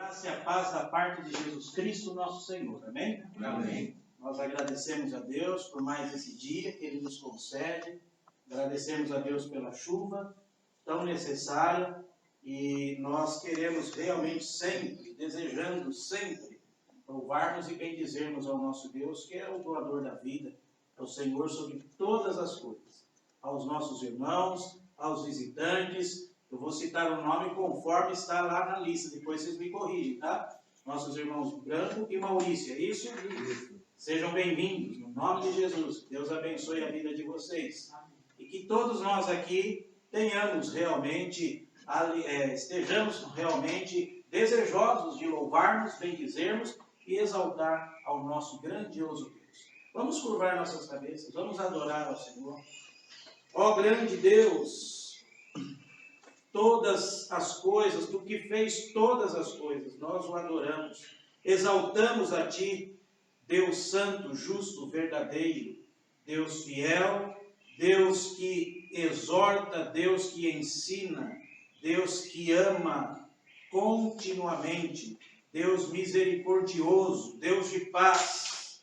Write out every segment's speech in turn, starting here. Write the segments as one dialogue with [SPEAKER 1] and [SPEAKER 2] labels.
[SPEAKER 1] Graça e a paz da parte de Jesus Cristo, nosso Senhor. Amém?
[SPEAKER 2] Amém.
[SPEAKER 1] Nós agradecemos a Deus por mais esse dia que Ele nos concede. Agradecemos a Deus pela chuva tão necessária. E nós queremos realmente sempre, desejando sempre, louvarmos e bendizermos ao nosso Deus, que é o doador da vida, é o Senhor sobre todas as coisas. Aos nossos irmãos, aos visitantes, eu vou citar o nome conforme está lá na lista, depois vocês me corrigem, tá? Nossos irmãos Branco e Maurício, é isso? Sejam bem-vindos, no nome de Jesus. Deus abençoe a vida de vocês. E que todos nós aqui tenhamos realmente, estejamos realmente desejosos de louvarmos, bendizermos e exaltar ao nosso grandioso Deus. Vamos curvar nossas cabeças, vamos adorar ao Senhor. Ó grande Deus, todas as coisas, tu que fez todas as coisas, nós o adoramos, exaltamos a Ti, Deus santo, justo, verdadeiro, Deus fiel, Deus que exorta, Deus que ensina, Deus que ama continuamente, Deus misericordioso, Deus de paz.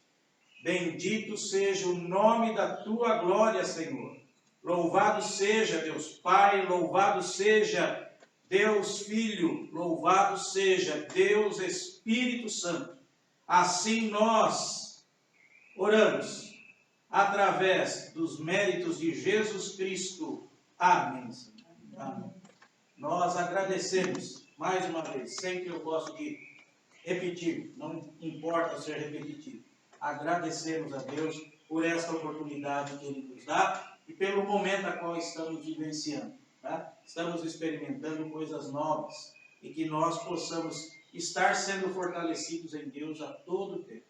[SPEAKER 1] Bendito seja o nome da Tua glória, Senhor. Louvado seja Deus Pai, louvado seja Deus Filho, louvado seja Deus Espírito Santo. Assim nós oramos, através dos méritos de Jesus Cristo. Amém. Amém. Nós agradecemos, mais uma vez, sempre eu gosto de repetir, não importa ser repetitivo. Agradecemos a Deus por esta oportunidade que Ele nos dá e pelo momento a qual estamos vivenciando. Tá? Estamos experimentando coisas novas e que nós possamos estar sendo fortalecidos em Deus a todo tempo.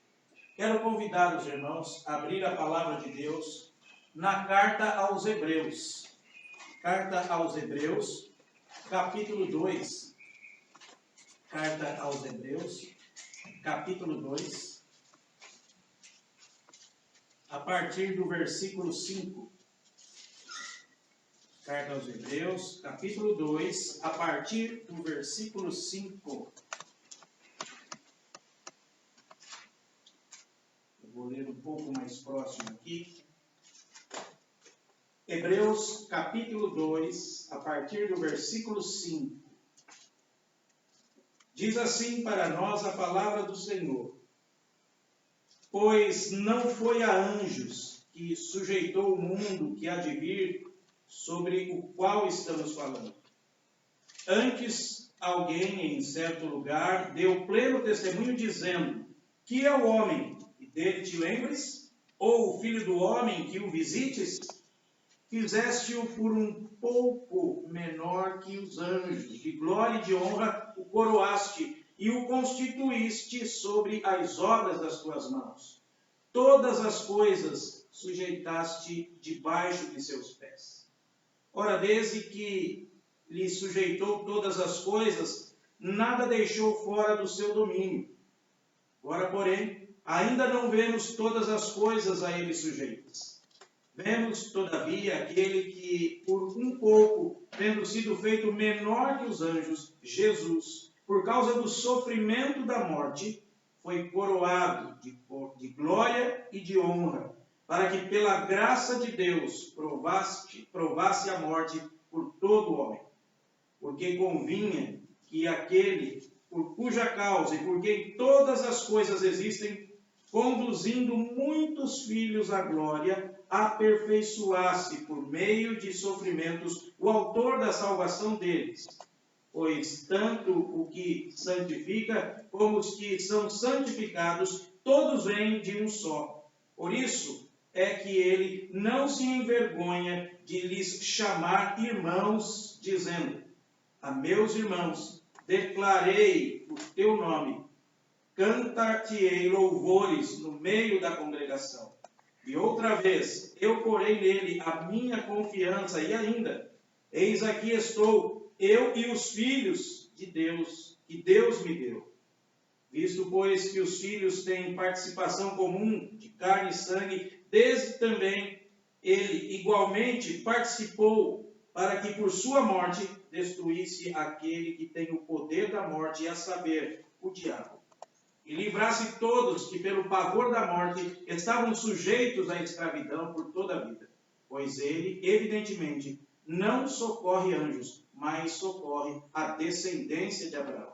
[SPEAKER 1] Quero convidar os irmãos a abrir a palavra de Deus na carta aos Hebreus. Carta aos Hebreus, capítulo 2. Carta aos Hebreus, capítulo 2. A partir do versículo 5. Carta aos Hebreus, capítulo 2, a partir do versículo 5. Eu vou ler um pouco mais próximo aqui. Hebreus, capítulo 2, a partir do versículo 5. Diz assim para nós a palavra do Senhor: Pois não foi a anjos que sujeitou o mundo que há de vir, sobre o qual estamos falando. Antes, alguém em certo lugar deu pleno testemunho dizendo: Que é o homem, e dele te lembres? Ou o filho do homem, que o visites? Fizeste-o por um pouco menor que os anjos, de glória e de honra o coroaste, e o constituíste sobre as obras das tuas mãos. Todas as coisas sujeitaste debaixo de seus pés. Ora, desde que lhe sujeitou todas as coisas, nada deixou fora do seu domínio. Agora, porém, ainda não vemos todas as coisas a ele sujeitas. Vemos, todavia, aquele que, por um pouco, tendo sido feito menor que os anjos, Jesus, por causa do sofrimento da morte, foi coroado de glória e de honra, para que pela graça de Deus provasse a morte por todo homem. Porque convinha que aquele, por cuja causa e por quem todas as coisas existem, conduzindo muitos filhos à glória, aperfeiçoasse por meio de sofrimentos o autor da salvação deles. Pois tanto o que santifica como os que são santificados, todos vêm de um só. Por isso é que ele não se envergonha de lhes chamar irmãos, dizendo: A meus irmãos declarei o teu nome, cantar-te-ei louvores no meio da congregação. E outra vez, eu porei nele a minha confiança, e ainda, eis aqui estou, eu e os filhos de Deus, que Deus me deu. Visto, pois, que os filhos têm participação comum de carne e sangue, desde também ele igualmente participou, para que por sua morte destruísse aquele que tem o poder da morte, a saber, o diabo, e livrasse todos que pelo pavor da morte estavam sujeitos à escravidão por toda a vida. Pois ele, evidentemente, não socorre anjos, mas socorre a descendência de Abraão.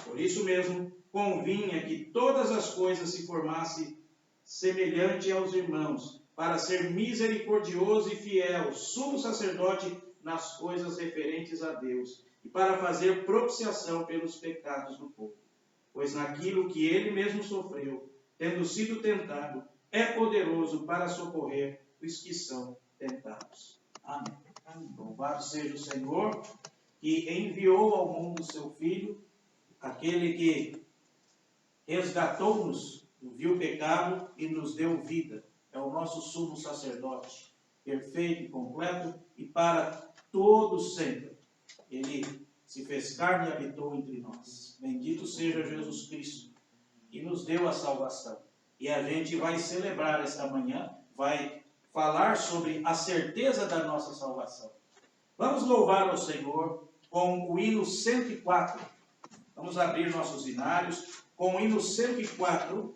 [SPEAKER 1] Por isso mesmo, convinha que todas as coisas se formassem semelhante aos irmãos, para ser misericordioso e fiel, sumo sacerdote nas coisas referentes a Deus, e para fazer propiciação pelos pecados do povo. Pois naquilo que ele mesmo sofreu, tendo sido tentado, é poderoso para socorrer os que são tentados. Amém. Louvado seja o Senhor, que enviou ao mundo seu Filho, aquele que resgatou-nos do vil pecado e nos deu vida. É o nosso sumo sacerdote, perfeito e completo, e para todos sempre. Ele se fez carne e habitou entre nós. Bendito seja Jesus Cristo, que nos deu a salvação. E a gente vai celebrar esta manhã, vai falar sobre a certeza da nossa salvação. Vamos louvar ao Senhor com o hino 104. Vamos abrir nossos hinários com o hino 104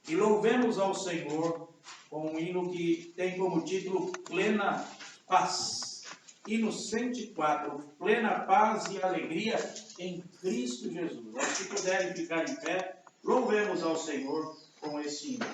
[SPEAKER 1] e louvemos ao Senhor com um hino que tem como título Plena Paz. Hino 104, plena paz e alegria em Cristo Jesus. Se puderem ficar em pé, louvemos ao Senhor com esse hino.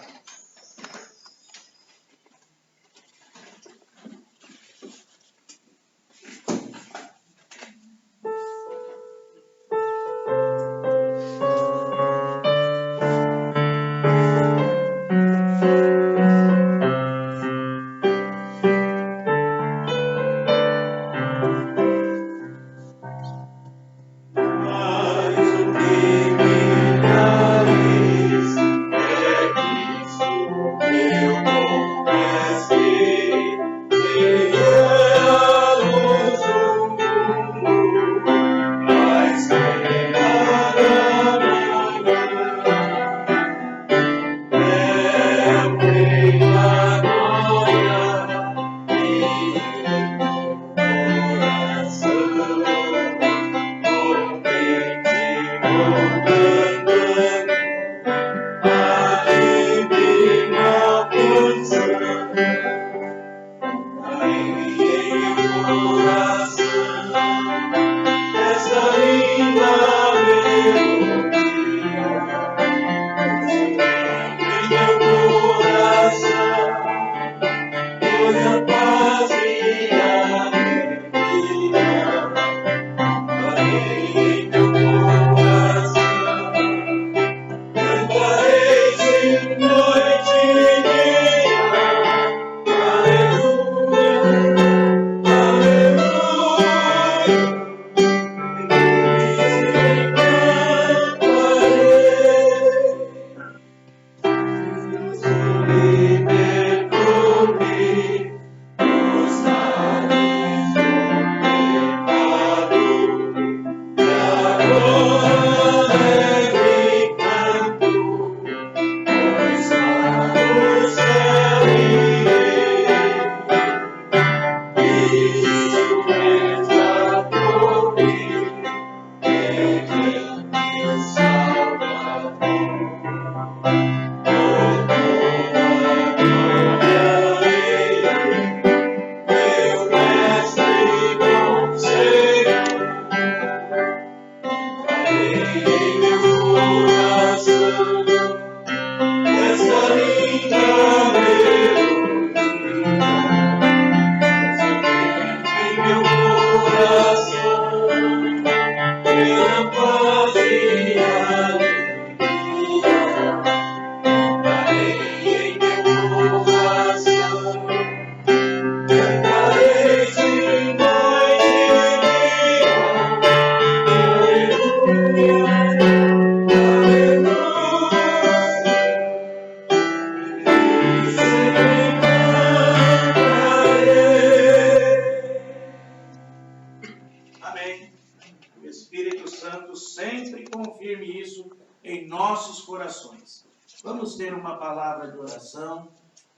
[SPEAKER 1] Vamos ter uma palavra de oração,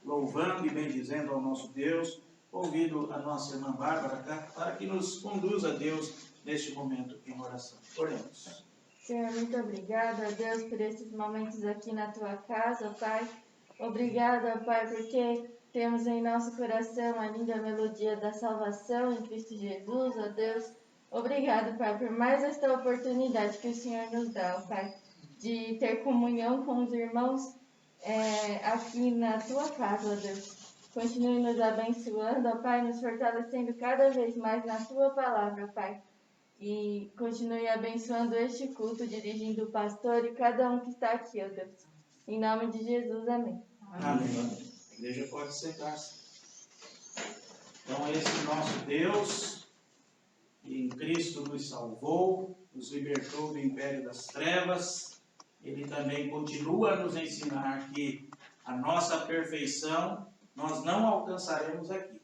[SPEAKER 1] louvando e bendizendo ao nosso Deus, ouvido a nossa irmã Bárbara para que nos conduza a Deus neste momento em oração. Oremos.
[SPEAKER 2] Senhor, muito obrigada, Deus, por esses momentos aqui na tua casa, Pai. Obrigada, Pai, porque temos em nosso coração a linda melodia da salvação em Cristo Jesus, ó Deus. Obrigado, Pai, por mais esta oportunidade que o Senhor nos dá, ó Pai, de ter comunhão com os irmãos aqui na tua casa, ó Deus. Continue nos abençoando, ó Pai, nos fortalecendo cada vez mais na tua palavra, ó Pai. E continue abençoando este culto, dirigindo o pastor e cada um que está aqui, ó Deus. Em nome de Jesus, amém.
[SPEAKER 1] Amém. A igreja pode sentar-se. Então, esse nosso Deus, que em Cristo nos salvou, nos libertou do império das trevas, Ele também continua a nos ensinar que a nossa perfeição nós não alcançaremos aqui.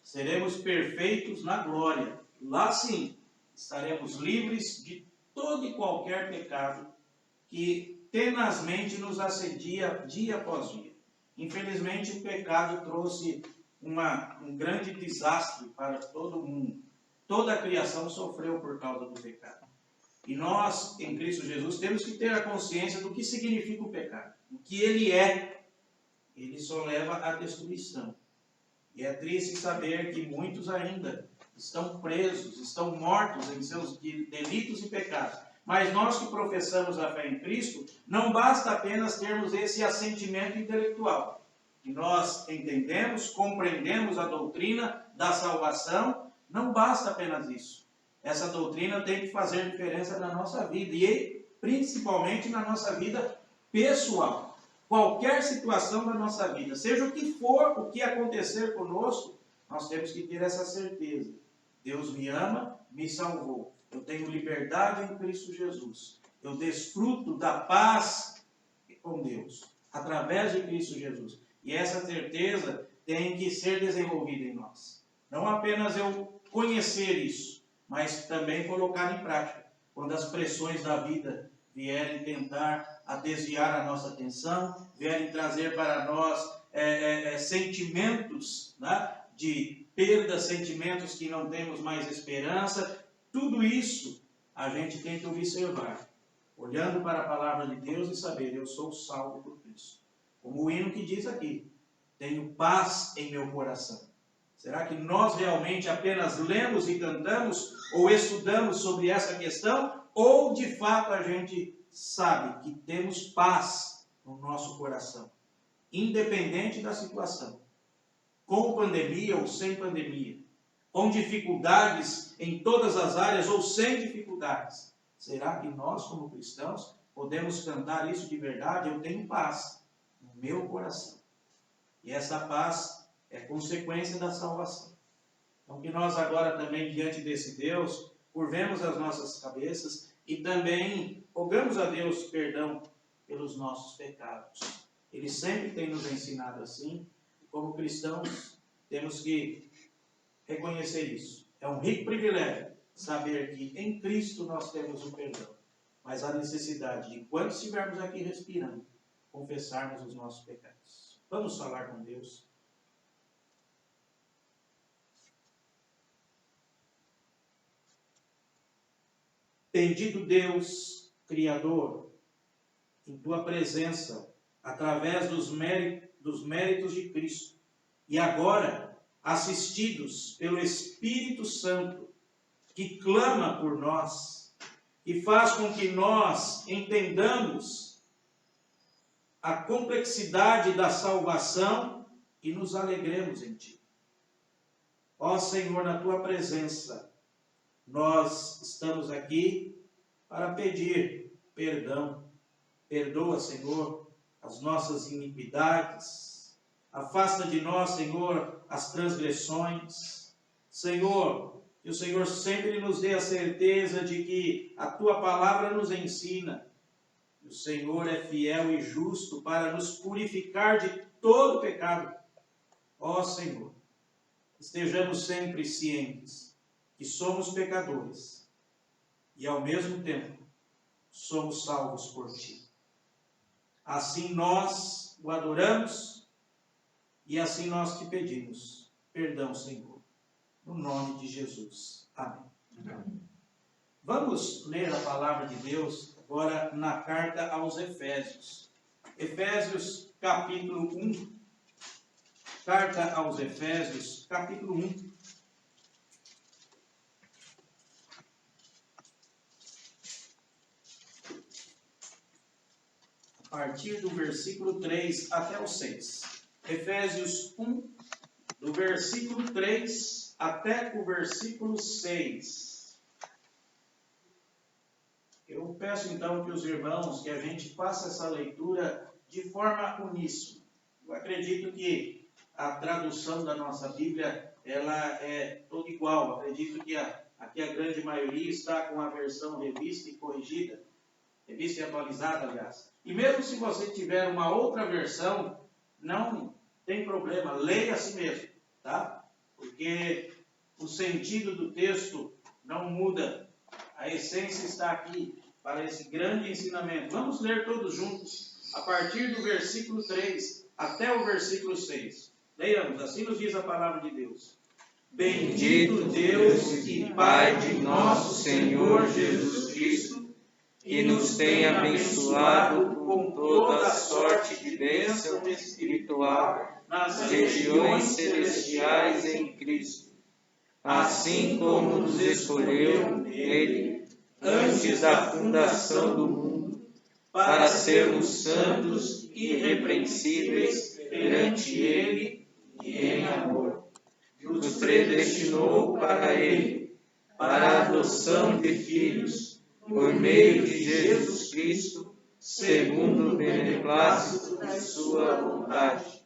[SPEAKER 1] Seremos perfeitos na glória. Lá sim, estaremos livres de todo e qualquer pecado que tenazmente nos assedia dia após dia. Infelizmente, o pecado trouxe um grande desastre para todo mundo. Toda a criação sofreu por causa do pecado. E nós, em Cristo Jesus, temos que ter a consciência do que significa o pecado. O que ele é, ele só leva à destruição. E é triste saber que muitos ainda estão presos, estão mortos em seus delitos e pecados. Mas nós que professamos a fé em Cristo, não basta apenas termos esse assentimento intelectual. Que nós entendemos, compreendemos a doutrina da salvação, não basta apenas isso. Essa doutrina tem que fazer diferença na nossa vida e principalmente na nossa vida pessoal. Qualquer situação da nossa vida, seja o que for, o que acontecer conosco, nós temos que ter essa certeza. Deus me ama, me salvou. Eu tenho liberdade em Cristo Jesus. Eu desfruto da paz com Deus, através de Cristo Jesus. E essa certeza tem que ser desenvolvida em nós. Não apenas eu conhecer isso, mas também colocar em prática. Quando as pressões da vida vierem tentar a desviar a nossa atenção, vierem trazer para nós sentimentos, né, de perda, sentimentos que não temos mais esperança, tudo isso a gente tem que observar, olhando para a palavra de Deus e saber, eu sou salvo por Cristo. Como o hino que diz aqui, tenho paz em meu coração. Será que nós realmente apenas lemos e cantamos ou estudamos sobre essa questão? Ou de fato a gente sabe que temos paz no nosso coração, independente da situação, com pandemia ou sem pandemia, com dificuldades em todas as áreas ou sem dificuldades? Será que nós, como cristãos, podemos cantar isso de verdade? Eu tenho paz no meu coração. E essa paz é consequência da salvação. Então, que nós agora também, diante desse Deus, curvemos as nossas cabeças e também rogamos a Deus perdão pelos nossos pecados. Ele sempre tem nos ensinado assim, e como cristãos, temos que reconhecer isso. É um rico privilégio saber que em Cristo nós temos o perdão, mas a necessidade de, enquanto estivermos aqui respirando, confessarmos os nossos pecados. Vamos falar com Deus. Bendito Deus, Criador, em Tua presença, através dos méritos de Cristo, e agora assistidos pelo Espírito Santo, que clama por nós, e faz com que nós entendamos a complexidade da salvação e nos alegremos em Ti. Ó Senhor, na Tua presença, nós estamos aqui para pedir perdão. Perdoa, Senhor, as nossas iniquidades. Afasta de nós, Senhor, as transgressões. Senhor, que o Senhor sempre nos dê a certeza de que a Tua palavra nos ensina. O Senhor é fiel e justo para nos purificar de todo pecado. Ó Senhor, estejamos sempre cientes que somos pecadores e, ao mesmo tempo, somos salvos por Ti. Assim nós o adoramos e assim nós Te pedimos. perdão, Senhor. No nome de Jesus. Amém. Vamos ler a palavra de Deus agora na carta aos Efésios. Efésios, capítulo 1. Carta aos Efésios, capítulo 1. A partir do versículo 3 até o 6. Efésios 1, do versículo 3 até o versículo 6. Eu peço então que os irmãos, que a gente faça essa leitura de forma uníssona. Eu acredito que a tradução da nossa Bíblia, ela é toda igual. Eu acredito que aqui a grande maioria está com a versão revista e corrigida, revista e atualizada, aliás. E mesmo se você tiver uma outra versão, não tem problema, leia assim mesmo, tá? Porque o sentido do texto não muda. A essência está aqui para esse grande ensinamento. Vamos ler todos juntos, a partir do versículo 3 até o versículo 6. Leiamos, assim nos diz a palavra de Deus. Bendito Deus e Pai de nosso Senhor Jesus Cristo, que nos tem abençoado com toda sorte de bênção espiritual nas regiões celestiais em Cristo, assim como nos escolheu nele antes da fundação do mundo, para sermos santos e irrepreensíveis perante ele e em amor. Nos predestinou para ele, para a adoção de filhos, por meio de Jesus Cristo, segundo o beneplácito de sua vontade,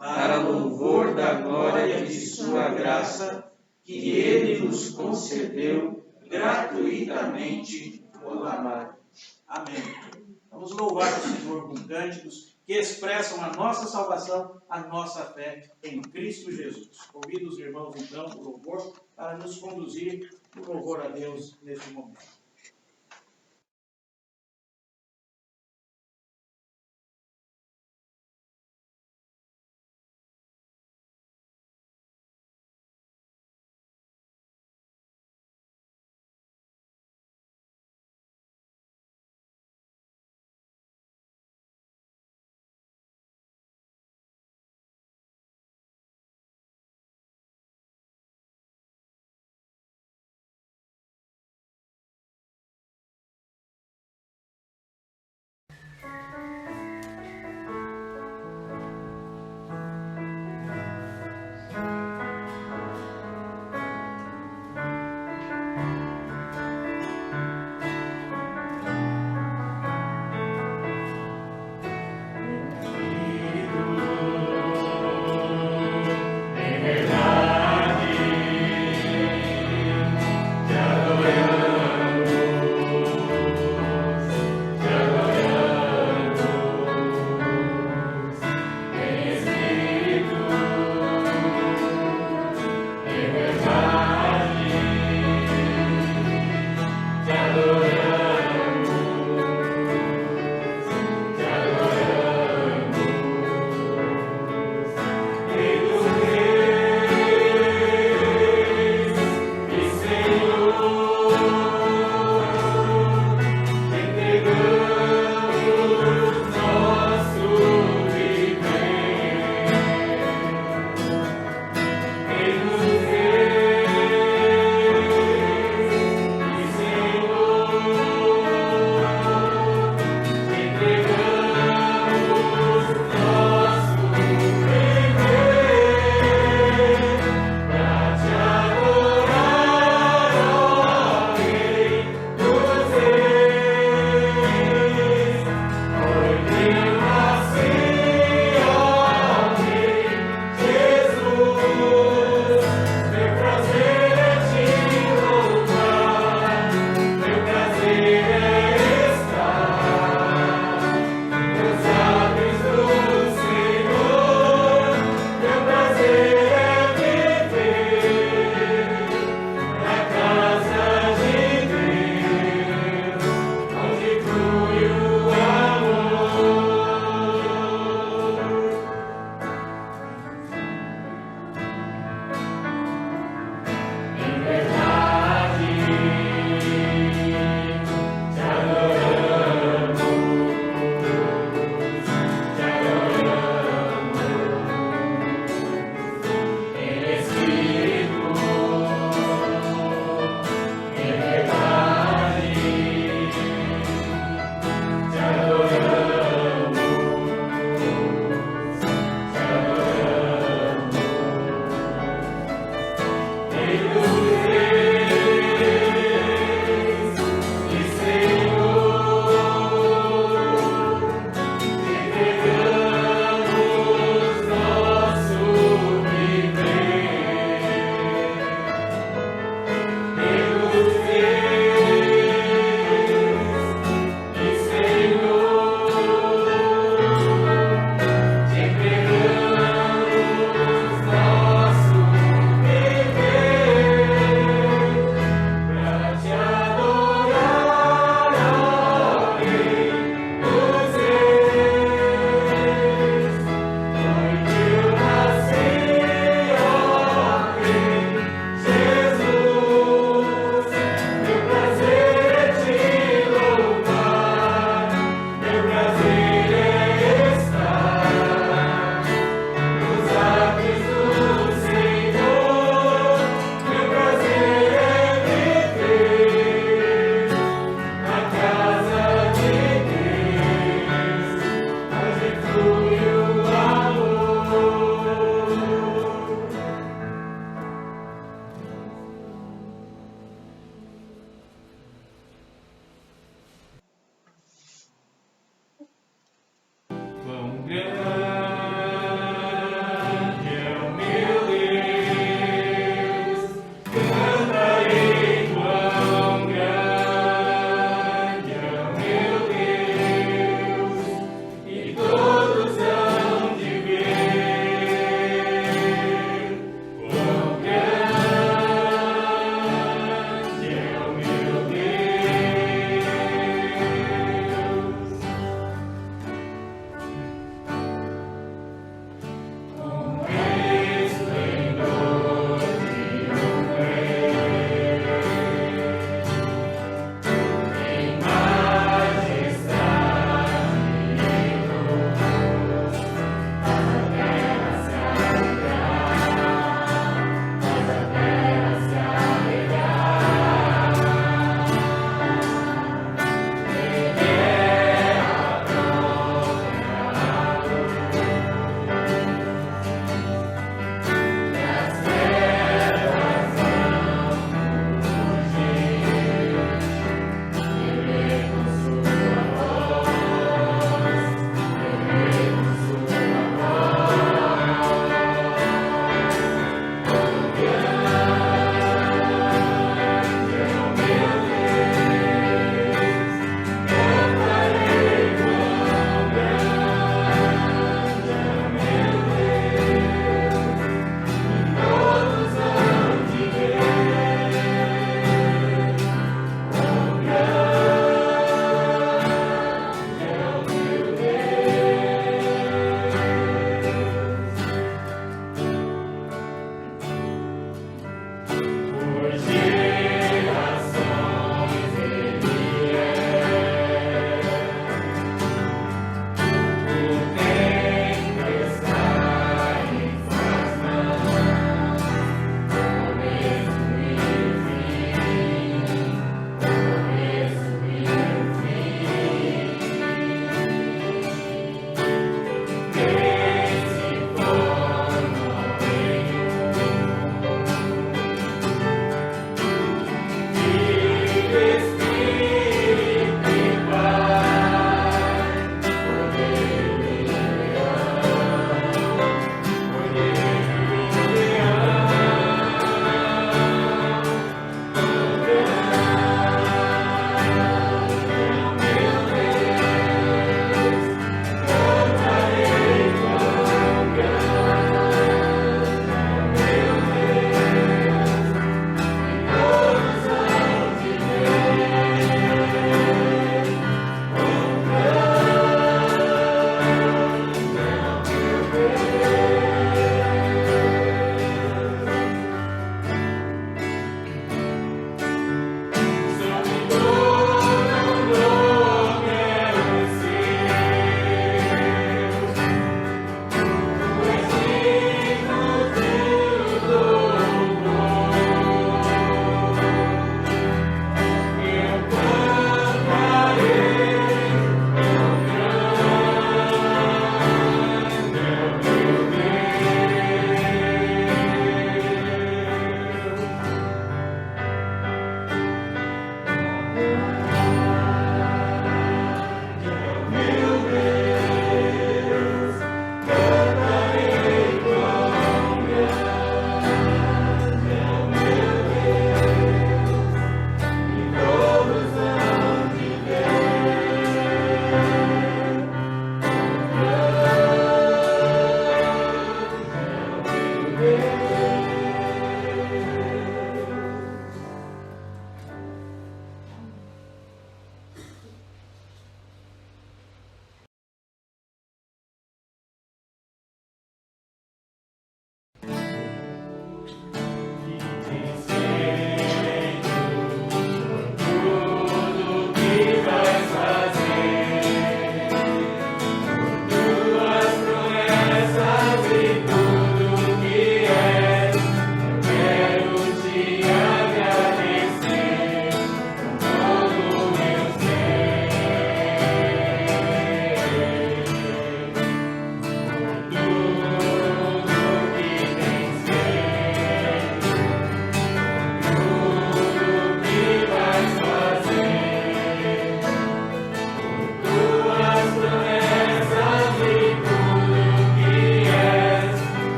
[SPEAKER 1] para louvor da glória de sua graça, que ele nos concedeu gratuitamente no amado. Amém. Vamos louvar o Senhor com cânticos que expressam a nossa salvação, a nossa fé em Cristo Jesus. Convido os irmãos, então, o louvor, para nos conduzir no louvor a Deus neste momento.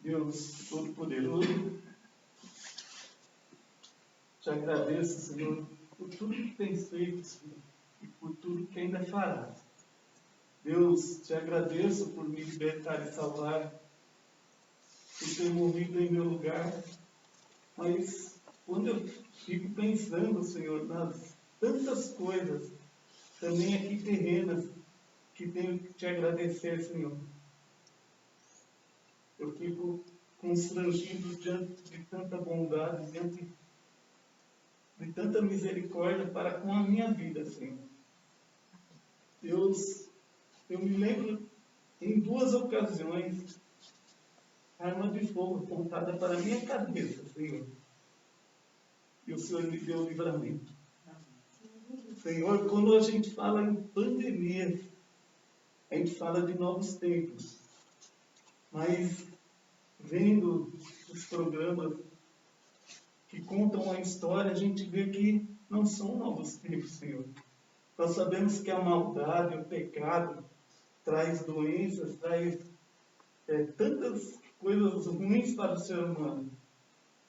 [SPEAKER 3] Deus Todo-Poderoso, te agradeço, Senhor, por tudo que tens feito, Senhor, e por tudo que ainda farás. Deus, te agradeço por me libertar e salvar, por ter morrido em meu lugar, mas quando eu fico pensando, Senhor, nas tantas coisas, também aqui terrenas, que tenho que te agradecer, Senhor, eu fico constrangido diante de tanta bondade, diante de tanta misericórdia para com a minha vida, Senhor. Deus, eu me lembro em 2 ocasiões, arma de fogo apontada para a minha cabeça, Senhor. E o Senhor me deu o livramento. Senhor, quando a gente fala em pandemia, a gente fala de novos tempos. Mas, vendo os programas que contam a história, a gente vê que não são novos tempos, Senhor. Nós sabemos que a maldade, o pecado, traz doenças, traz tantas coisas ruins para o ser humano.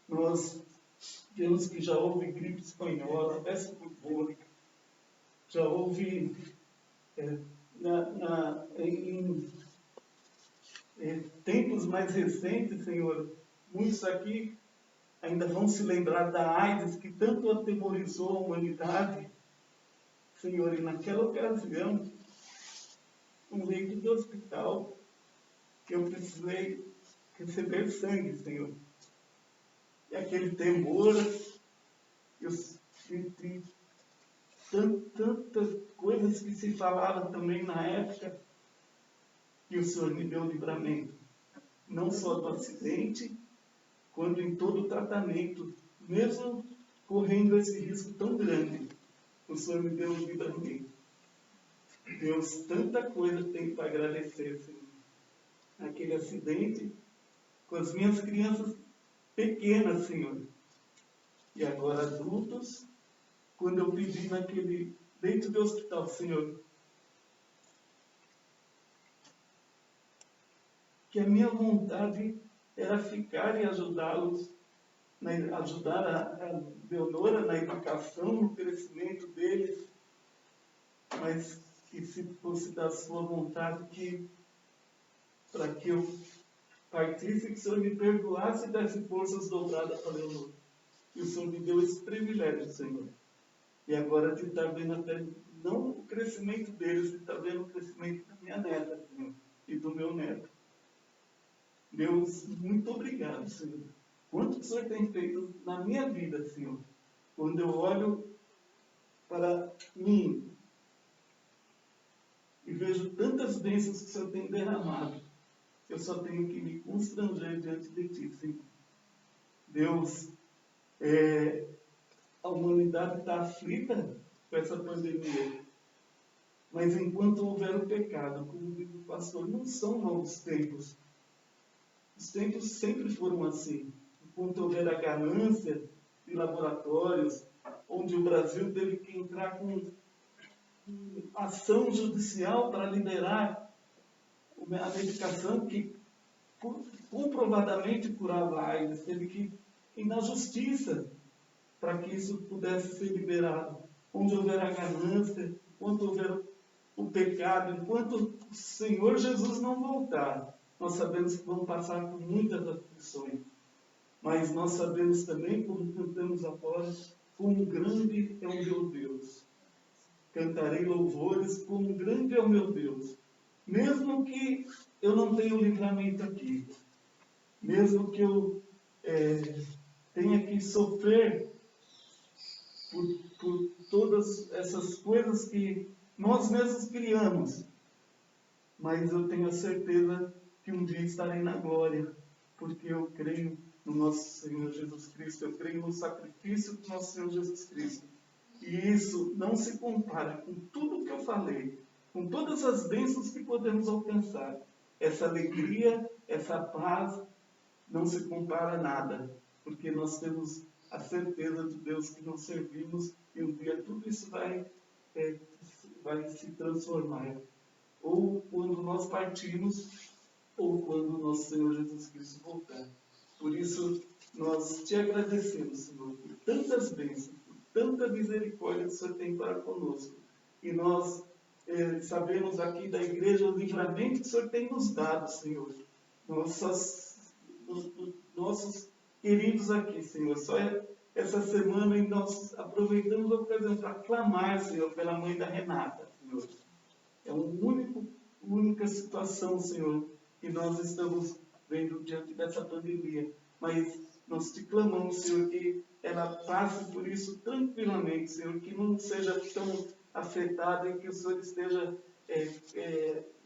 [SPEAKER 3] Nós vemos que já houve gripe espanhola, peste bubônica, já houve em tempos mais recentes, Senhor, muitos aqui ainda vão se lembrar da AIDS, que tanto atemorizou a humanidade, Senhor, e naquela ocasião, um leito de hospital, eu precisei receber sangue, Senhor. E aquele temor, e tantas coisas que se falavam também na época, que o Senhor me deu livramento. Não só do acidente, quanto em todo o tratamento, mesmo correndo esse risco tão grande, o Senhor me deu livramento. Deus, tanta coisa tem para agradecer, Senhor. Aquele acidente com as minhas crianças pequenas, Senhor. E agora adultos, quando eu pedi naquele leito de hospital, Senhor, que a minha vontade era ficar e ajudá-los, ajudar a Leonora na educação, no crescimento deles, mas que se fosse da sua vontade, para que eu partisse, que o Senhor me perdoasse e desse forças dobradas para Leonora. E o Senhor me deu esse privilégio, Senhor. E agora de estar vendo até, não o crescimento deles, de estar vendo o crescimento da minha neta, Senhor, e do meu neto. Deus, muito obrigado, Senhor. Quanto o Senhor tem feito na minha vida, Senhor. Quando eu olho para mim e vejo tantas bênçãos que o Senhor tem derramado, eu só tenho que me constranger diante de Ti, Senhor. Deus, a humanidade está aflita com essa pandemia. Mas enquanto houver o pecado, como diz o pastor, não são novos tempos. Os tempos sempre foram assim. Enquanto houver a ganância de laboratórios, onde o Brasil teve que entrar com ação judicial para liberar a medicação que comprovadamente curava a AIDS, teve que ir na justiça para que isso pudesse ser liberado. Onde houver a ganância, onde houver o pecado, enquanto o Senhor Jesus não voltar, nós sabemos que vamos passar por muitas aflições. mas nós sabemos também, como cantamos agora, como grande é o meu Deus. Cantarei louvores, como grande é o meu Deus. Mesmo que eu não tenha o livramento aqui, mesmo que eu tenha que sofrer por todas essas coisas que nós mesmos criamos, mas eu tenho a certeza que um dia estarei na glória, porque eu creio no nosso Senhor Jesus Cristo, eu creio no sacrifício do nosso Senhor Jesus Cristo. E isso não se compara com tudo que eu falei, com todas as bênçãos que podemos alcançar. Essa alegria, essa paz, não se compara a nada, porque nós temos a certeza de Deus que nós servimos, e um dia tudo isso vai se transformar. Ou quando nós partimos, ou quando o nosso Senhor Jesus Cristo voltar. Por isso, nós te agradecemos, Senhor, por tantas bênçãos, por tanta misericórdia que o Senhor tem para conosco. E nós sabemos aqui da igreja o livramento que o Senhor tem nos dado, Senhor. Nossos queridos aqui, Senhor. Só essa semana nós aproveitamos a ocasião para clamar, Senhor, pela mãe da Renata, Senhor. É uma única situação, Senhor, que nós estamos vendo diante dessa pandemia. Mas nós te clamamos, Senhor, que ela passe por isso tranquilamente, Senhor, que não seja tão afetada e que o Senhor esteja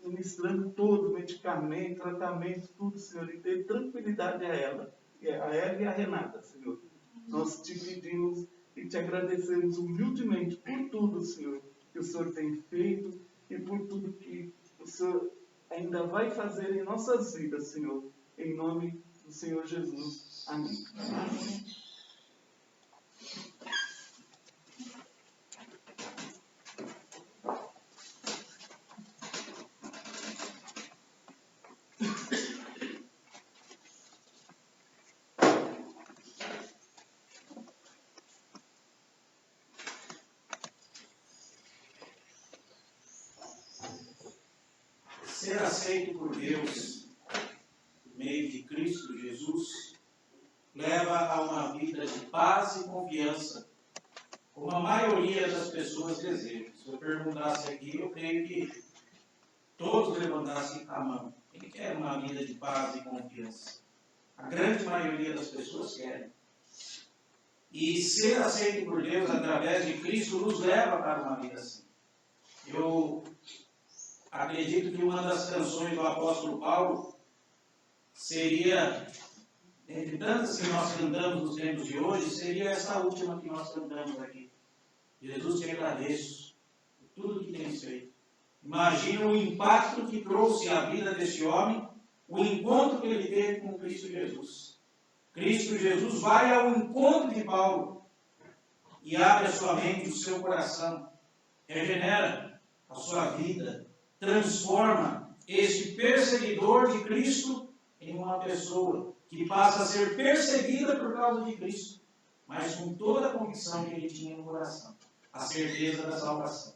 [SPEAKER 3] ministrando todo o medicamento, tratamento, tudo, Senhor, e dê tranquilidade a ela e a Renata, Senhor. Nós te pedimos e te agradecemos humildemente por tudo, Senhor, que o Senhor tem feito e por tudo que o Senhor ainda vai fazer em nossas vidas, Senhor. Em nome do Senhor Jesus. Amém. Amém.
[SPEAKER 1] Ser aceito por Deus, por meio de Cristo Jesus, leva a uma vida de paz e confiança, como a maioria das pessoas desejam. Se eu perguntasse aqui, eu creio que todos levantassem a mão. Quem quer uma vida de paz e confiança? A grande maioria das pessoas querem. E ser aceito por Deus através de Cristo nos leva para uma vida assim. Eu acredito que uma das canções do apóstolo Paulo seria, entre tantas que nós cantamos nos tempos de hoje, seria essa última que nós cantamos aqui. Jesus, te agradeço por tudo que tens feito. Imagina o impacto que trouxe à vida desse homem, o encontro que ele teve com Cristo Jesus. Cristo Jesus vai ao encontro de Paulo e abre a sua mente, o seu coração, regenera a sua vida, transforma este perseguidor de Cristo em uma pessoa que passa a ser perseguida por causa de Cristo, mas com toda a convicção que ele tinha no coração, a certeza da salvação.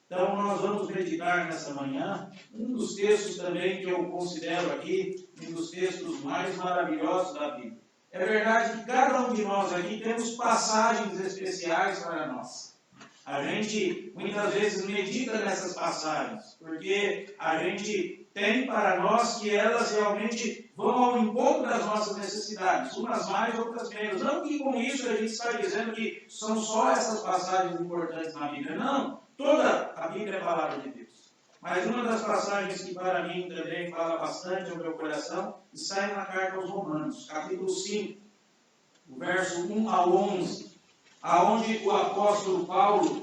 [SPEAKER 1] Então, nós vamos meditar nessa manhã um dos textos também que eu considero aqui um dos textos mais maravilhosos da Bíblia. É verdade que cada um de nós aqui temos passagens especiais para nós. A gente muitas vezes medita nessas passagens, porque a gente tem para nós que elas realmente vão ao encontro das nossas necessidades, umas mais, outras menos. Não que com isso a gente está dizendo que são só essas passagens importantes na Bíblia. Não, toda a Bíblia é a palavra de Deus. Mas uma das passagens que para mim também fala bastante ao meu coração está na carta aos Romanos, capítulo 5, o verso 1 ao 11, aonde o apóstolo Paulo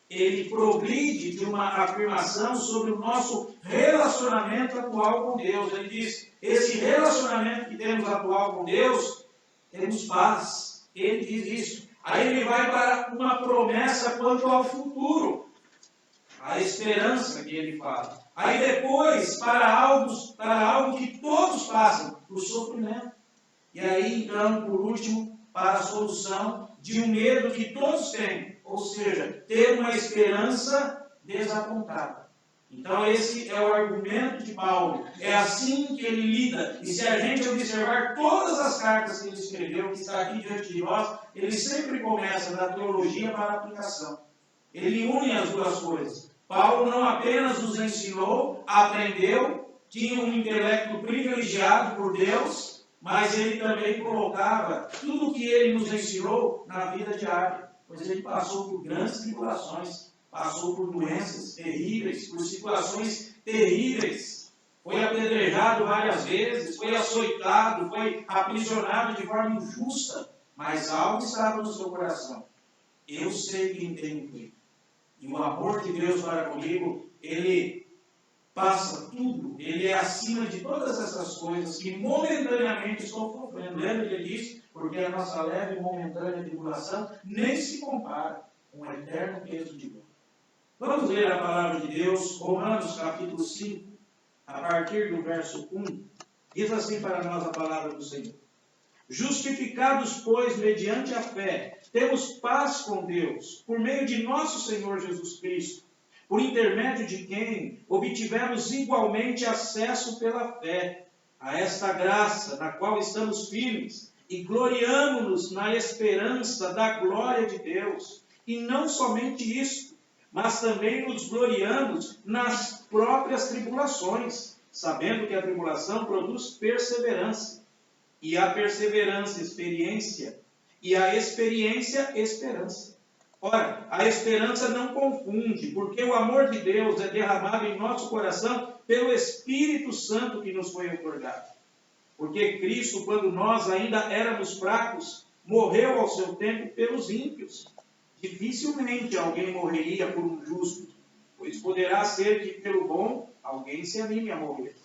[SPEAKER 1] ele progride de uma afirmação sobre o nosso relacionamento atual com Deus. Ele diz, esse relacionamento que temos atual com Deus, temos paz. Ele diz isso. Aí ele vai para uma promessa quanto ao futuro, a esperança que ele fala. Aí depois, para algo que todos passam, o sofrimento. E aí, então, por último, para a solução de um medo que todos têm. Ou seja, ter uma esperança desapontada. Então esse é o argumento de Paulo. É assim que ele lida. E se a gente observar todas as cartas que ele escreveu, que está aqui diante de nós, ele sempre começa da teologia para a aplicação. Ele une as duas coisas. Paulo não apenas nos ensinou, aprendeu, tinha um intelecto privilegiado por Deus, mas ele também colocava tudo o que ele nos ensinou na vida diária. Pois ele passou por grandes tribulações, passou por doenças terríveis, por situações terríveis. Foi apedrejado várias vezes, foi açoitado, foi aprisionado de forma injusta. Mas algo estava no seu coração. Eu sei quem tem comigo. E o amor de Deus para comigo, ele passa tudo. Ele é acima de todas essas coisas que momentaneamente estou sofrendo. Lembra que ele diz? Porque a nossa leve e momentânea tribulação nem se compara com o eterno peso de Deus. Vamos ler a palavra de Deus, Romanos capítulo 5, a partir do verso 1. Diz assim para nós a palavra do Senhor. Justificados, pois, mediante a fé, temos paz com Deus, por meio de nosso Senhor Jesus Cristo, por intermédio de quem obtivemos igualmente acesso pela fé a esta graça na qual estamos firmes e gloriamo-nos na esperança da glória de Deus. E não somente isso, mas também nos gloriamos nas próprias tribulações, sabendo que a tribulação produz perseverança. E a perseverança, experiência, e a experiência, esperança. Ora, a esperança não confunde, porque o amor de Deus é derramado em nosso coração pelo Espírito Santo que nos foi otorgado. Porque Cristo, quando nós ainda éramos fracos, morreu ao seu tempo pelos ímpios. Dificilmente alguém morreria por um justo, pois poderá ser que pelo bom alguém se anime a morrer.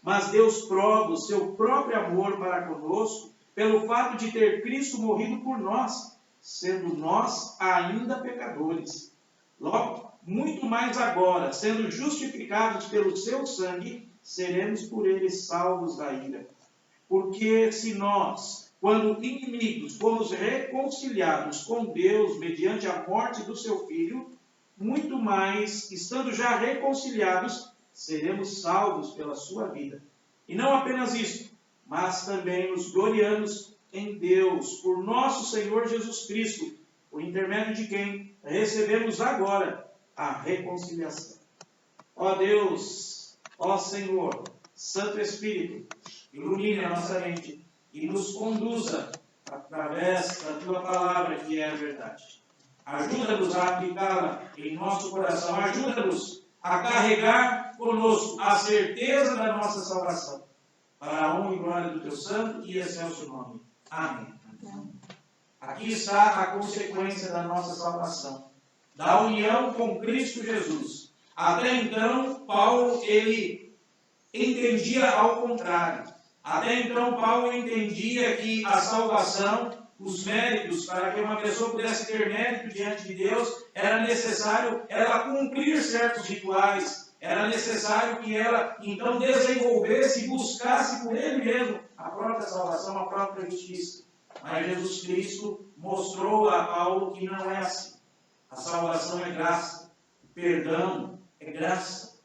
[SPEAKER 1] Mas Deus prova o seu próprio amor para conosco pelo fato de ter Cristo morrido por nós, sendo nós ainda pecadores. Logo, muito mais agora, sendo justificados pelo seu sangue, seremos por ele salvos da ira. Porque se nós, quando inimigos, fomos reconciliados com Deus mediante a morte do seu Filho, muito mais, estando já reconciliados, seremos salvos pela sua vida. E não apenas isso, mas também nos gloriamos em Deus, por nosso Senhor Jesus Cristo, por intermédio de quem recebemos agora a reconciliação. Ó Deus, ó Senhor, Santo Espírito, ilumine a nossa mente e nos conduza através da tua palavra que é a verdade. Ajuda-nos a aplicá-la em nosso coração, ajuda-nos a carregar conosco a certeza da nossa salvação, para a honra e glória do teu santo e excelso nome. Amém. Aqui está a consequência da nossa salvação, da união com Cristo Jesus. Até então, Paulo, ele entendia ao contrário. Até então, Paulo entendia que a salvação, os méritos, para que uma pessoa pudesse ter mérito diante de Deus, era necessário ela cumprir certos rituais, era necessário que ela, então, desenvolvesse e buscasse por ele mesmo a própria salvação, a própria justiça. Mas Jesus Cristo mostrou a Paulo que não é assim. A salvação é graça, o perdão é graça,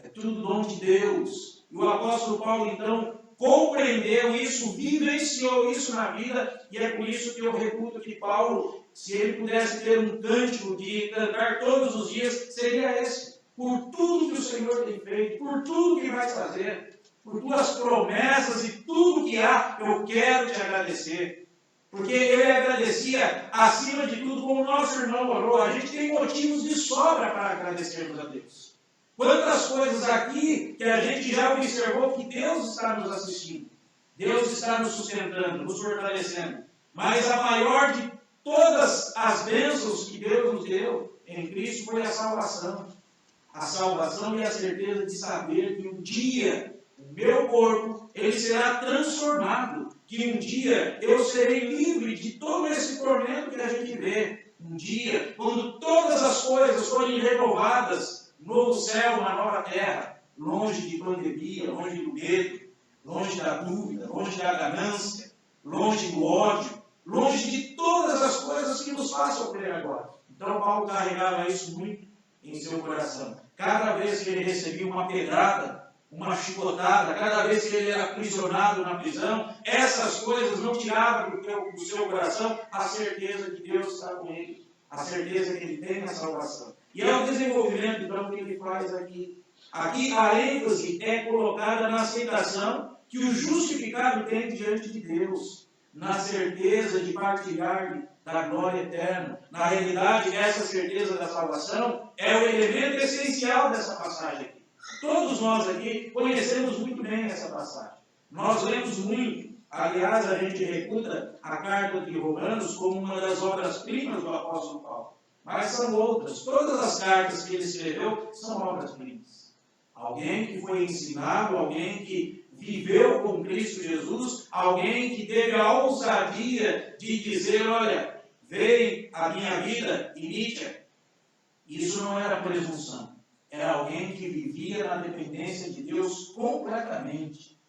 [SPEAKER 1] é tudo dom de Deus. E o apóstolo Paulo, então, compreendeu isso, vivenciou isso na vida, e é por isso que eu reputo que Paulo, se ele pudesse ter um cântico de cantar todos os dias, seria esse. Por tudo que o Senhor tem feito, por tudo que vai fazer, por tuas promessas e tudo que há, eu quero te agradecer. Porque ele agradecia, acima de tudo, como o nosso irmão orou. A gente tem motivos de sobra para agradecermos a Deus. Quantas coisas aqui que a gente já observou que Deus está nos assistindo. Deus está nos sustentando, nos fortalecendo. Mas a maior de todas as bênçãos que Deus nos deu em Cristo foi a salvação. A salvação e a certeza de saber que um dia o meu corpo ele será transformado. Que um dia eu serei livre de todo esse tormento que a gente vê. Um dia, quando todas as coisas forem renovadas, novo céu, uma nova terra, longe de pandemia, longe do medo, longe da dúvida, longe da ganância, longe do ódio, longe de todas as coisas que nos fazem sofrer agora. Então Paulo carregava isso muito em seu coração. cada vez que ele recebia uma pedrada, uma chicotada, cada vez que ele era aprisionado na prisão, essas coisas não tiravam do seu coração a certeza que Deus está com ele, a certeza que ele tem a salvação. E é o desenvolvimento, então, que ele faz aqui. Aqui a ênfase é colocada na aceitação que o justificado tem diante de Deus, na certeza de partilhar da glória eterna. Na realidade, essa certeza da salvação é o elemento essencial dessa passagem aqui. Todos nós aqui conhecemos muito bem essa passagem. Nós lemos muito. Aliás, a gente reputa a carta de Romanos como uma das obras-primas do apóstolo Paulo. Mas são outras. Todas as cartas que ele escreveu são obras-primas. Alguém que foi ensinado, alguém que viveu com Cristo Jesus, alguém que teve a ousadia de dizer, olha, veio a minha vida, imite-a. Isso não era presunção. Era alguém que vivia na dependência de Deus completamente.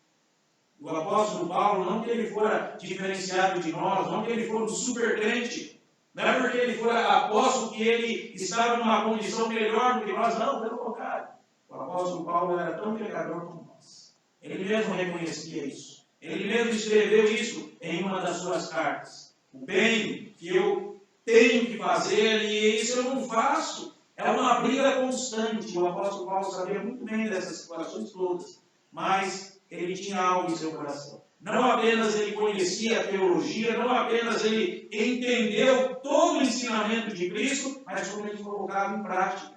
[SPEAKER 1] O apóstolo Paulo, não que ele fora diferenciado de nós, não que ele fora um super crente, não é porque ele fora apóstolo que ele estava numa condição melhor do que nós, não, pelo contrário. O apóstolo Paulo era tão pecador como nós. Ele mesmo reconhecia isso. Ele mesmo escreveu isso em uma das suas cartas. O bem que eu tenho que fazer e isso eu não faço. É uma briga constante. O apóstolo Paulo sabia muito bem dessas situações todas. Mas ele tinha algo em seu coração. Não apenas ele conhecia a teologia, não apenas ele entendeu todo o ensinamento de Cristo, mas como ele colocava em prática.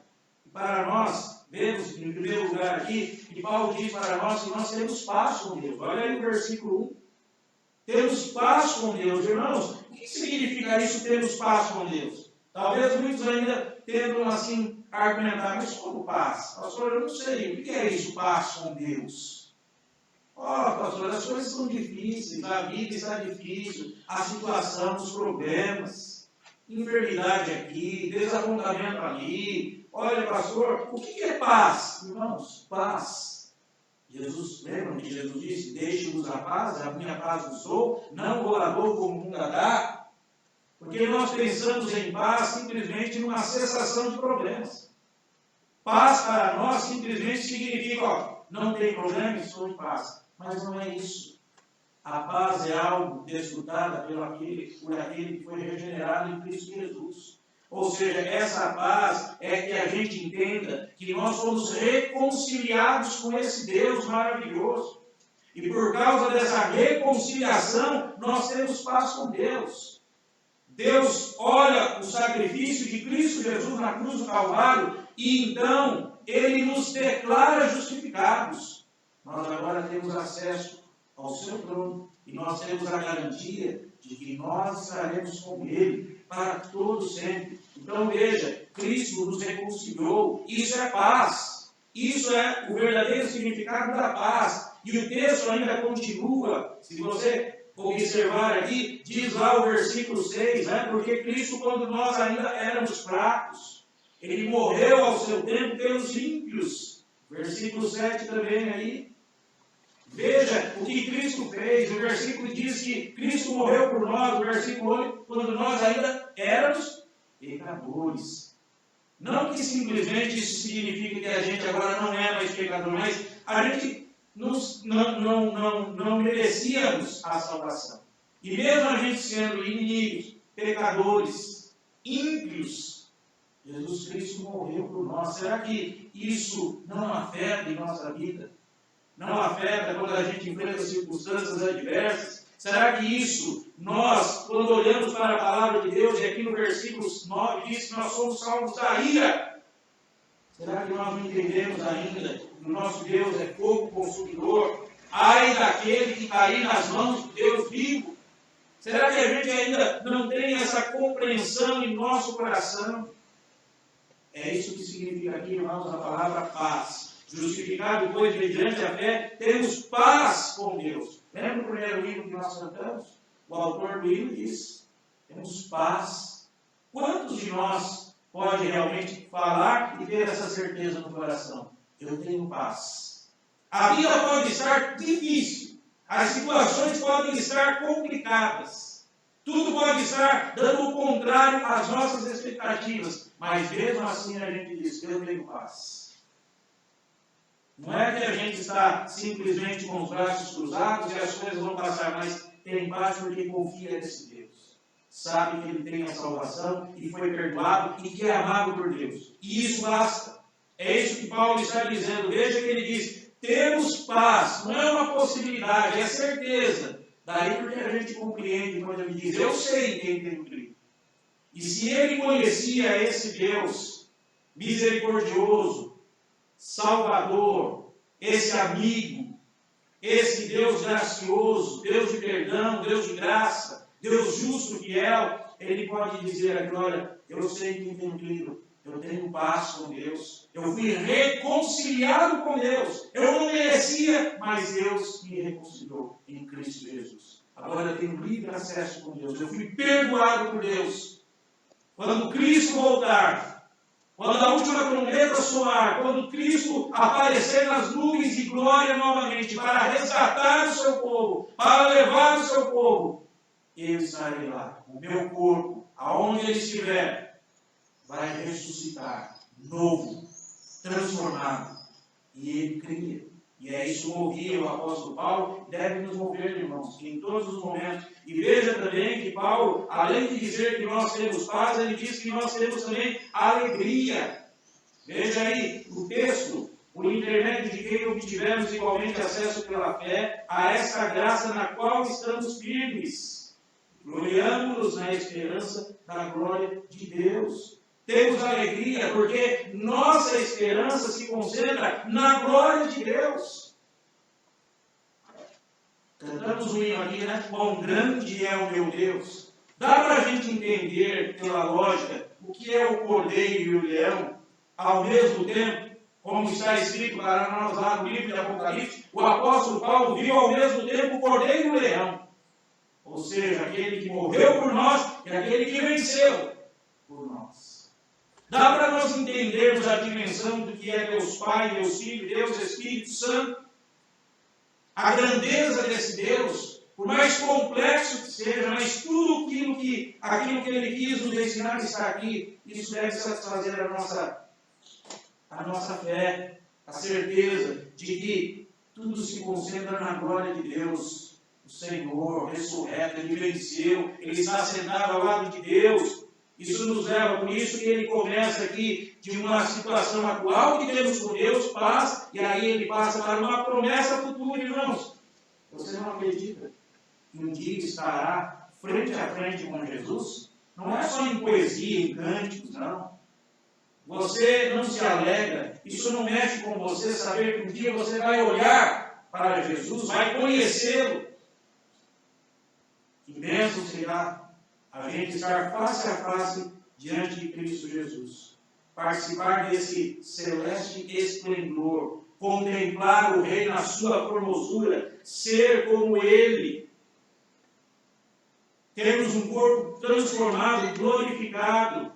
[SPEAKER 1] E para nós, vemos em primeiro lugar aqui, que Paulo diz para nós que nós temos paz com Deus. Olha aí o versículo 1. Temos paz com Deus. Irmãos, o que significa isso, termos paz com Deus? Talvez muitos ainda tentam assim argumentar, mas como paz? Pastor, eu não sei, o que é isso, paz com Deus? Pastor, as coisas são difíceis, a vida está difícil, a situação, os problemas, enfermidade aqui, desapontamento ali. Olha, pastor, o que é paz? Irmãos, paz. Jesus, lembram que Jesus disse, deixe-vos a paz, a minha paz vos dou, não vou a dou como o mundo a dá. Porque nós pensamos em paz simplesmente numa cessação de problemas. Paz para nós simplesmente significa, não tem problema, estou em paz. Mas não é isso. A paz é algo desfrutada por aquele que foi regenerado em Cristo Jesus. Ou seja, essa paz é que a gente entenda que nós somos reconciliados com esse Deus maravilhoso. E por causa dessa reconciliação, nós temos paz com Deus. Deus olha o sacrifício de Cristo Jesus na cruz do Calvário e então Ele nos declara justificados. Nós agora temos acesso ao seu trono e nós temos a garantia de que nós estaremos com Ele para todo sempre. Então veja, Cristo nos reconciliou. Isso é paz. Isso é o verdadeiro significado da paz. E o texto ainda continua, se você observar aqui, diz lá o versículo 6, porque Cristo, quando nós ainda éramos fracos, Ele morreu ao seu tempo pelos ímpios. Versículo 7 também aí. Veja o que Cristo fez. O versículo diz que Cristo morreu por nós. O versículo 8, quando nós ainda éramos pecadores. Não que simplesmente isso signifique que a gente agora não é mais pecador, mas a gente não merecíamos a salvação. E mesmo a gente sendo inimigos, pecadores, ímpios, Jesus Cristo morreu por nós. Será que isso não afeta em nossa vida? Não afeta quando a gente enfrenta circunstâncias adversas? Será que isso, nós, quando olhamos para a palavra de Deus, e aqui no versículo 9 diz que nós somos salvos da ira? Será que nós não entendemos ainda que o nosso Deus é fogo consumidor? Ai daquele que cair nas mãos de Deus vivo. Será que a gente ainda não tem essa compreensão em nosso coração? É isso que significa aqui, irmãos, a palavra paz. Justificado, pois, mediante a fé, temos paz com Deus. Lembra o primeiro hino que nós cantamos? O autor do hino diz, temos paz. Quantos de nós pode realmente falar e ter essa certeza no coração? Eu tenho paz. A vida pode estar difícil. As situações podem estar complicadas. Tudo pode estar dando o contrário às nossas expectativas. Mas mesmo assim a gente diz, eu tenho paz. Não é que a gente está simplesmente com os braços cruzados e as coisas vão passar, mas tem paz porque confia nesse Deus. Sabe que ele tem a salvação e foi perdoado e que é amado por Deus. E isso basta. É isso que Paulo está dizendo. Veja que ele diz, temos paz. Não é uma possibilidade, é certeza. Daí porque a gente compreende quando ele diz, eu sei quem tem crido. E se ele conhecia esse Deus misericordioso, Salvador, esse amigo, esse Deus gracioso, Deus de perdão, Deus de graça, Deus justo, fiel, ele pode dizer aqui, olha, eu sei quem tem crido, eu tenho paz com Deus, eu fui reconciliado com Deus, eu não merecia, mas Deus me reconciliou em Cristo Jesus. Agora eu tenho livre acesso com Deus, eu fui perdoado por Deus. Quando Cristo voltar, quando a última trombeta soar, quando Cristo aparecer nas nuvens de glória novamente, para resgatar o seu povo, para levar o seu povo, eu estarei lá. O meu corpo, aonde ele estiver, vai ressuscitar, novo, transformado. E ele cria. E é isso que movia o apóstolo Paulo, deve nos mover, irmãos, em todos os momentos. E veja também que Paulo, além de dizer que nós temos paz, ele diz que nós temos também alegria. Veja aí o texto, por intermédio de quem obtivemos igualmente acesso pela fé a essa graça na qual estamos firmes. Gloriamo-nos na esperança da glória de Deus. Temos alegria porque nossa esperança se concentra na glória de Deus. Cantamos um hino aqui, né? Quão grande é o meu Deus. Dá para a gente entender, pela lógica, o que é o cordeiro e o leão, ao mesmo tempo, como está escrito para nós lá no livro de Apocalipse, o apóstolo Paulo viu ao mesmo tempo o cordeiro e o leão. Ou seja, aquele que morreu por nós e aquele que venceu por nós. Dá para nós entendermos a dimensão do que é Deus Pai, Deus Filho, Deus Espírito Santo. A grandeza desse Deus, por mais complexo que seja, mas tudo aquilo que ele quis nos ensinar está aqui. Isso deve satisfazer a nossa fé, a certeza de que tudo se concentra na glória de Deus. O Senhor ressurreto, ele venceu, ele está sentado ao lado de Deus. Isso nos leva, por isso que ele começa aqui de uma situação atual que temos com Deus, paz, e aí ele passa para uma promessa futura, irmãos. Você não acredita que um dia estará frente a frente com Jesus? Não é só em poesia, em cânticos, não. Você não se alegra, isso não mexe com você saber que um dia você vai olhar para Jesus, vai conhecê-lo. Que bênção será a gente estar face a face diante de Cristo Jesus. Participar desse celeste esplendor, contemplar o Rei na sua formosura, ser como Ele. Termos um corpo transformado e glorificado.